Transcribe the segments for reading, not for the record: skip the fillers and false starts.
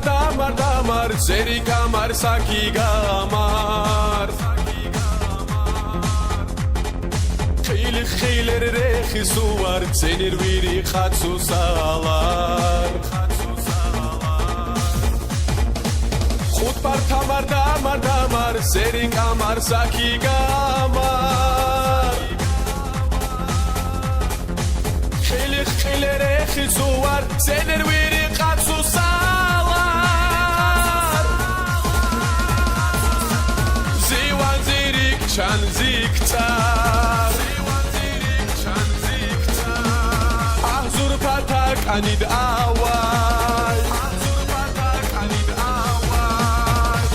დამარ ზერი გამარ საკი გამარ ხილ რეხი სუარ ზენერ ვირი ხაცუ სალარ ხუთბარ დამარ ზერი გამარ საკი გამარ ხილ რეხი სუარ ზენერ ვირი ხაცუ სალარ ზივან ზირიკ ჩან ზიქცარ Anid awal anid awal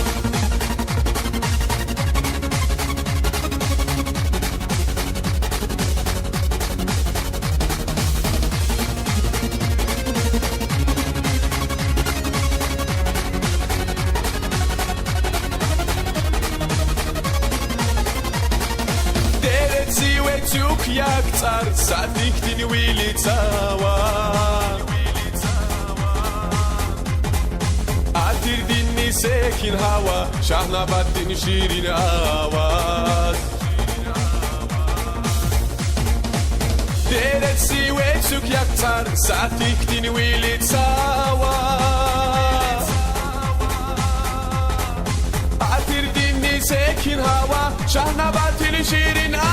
Deretsi wetuk yaktsar sadiktin wilitsawa Atirdin sekin hava Şahnabaddin şirin avaz Deretsi ve çük yaktar Satiktin wilit savaz Atirdin sekin hava Şahnabaddin şirin avaz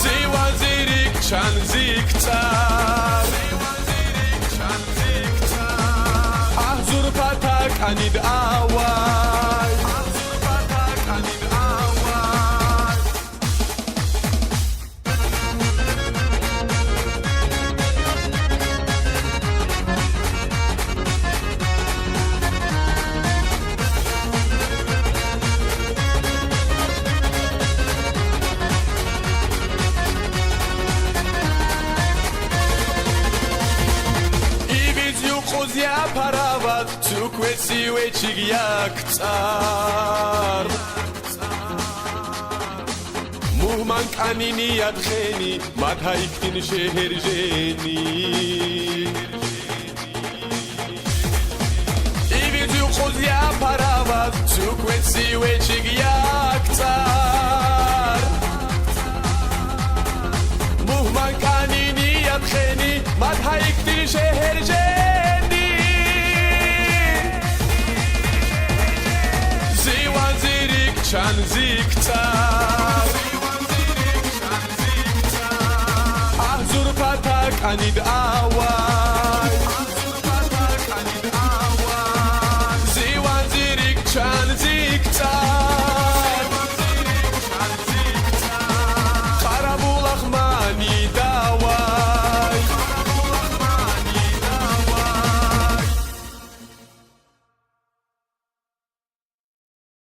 Zivan zirik çan ziktar Anid awal anid awal Ibiz yuquz ya paravat Tukvetsi veçik yaktar Muhman kanini yadkheni Madhaiktin şehir jeni İviz yuquz ya paravat Tukvetsi veçik yaktar Muhman kanini yadkheni Madhaiktin şehir jeni Çan ziktar Ahzur patak anid awal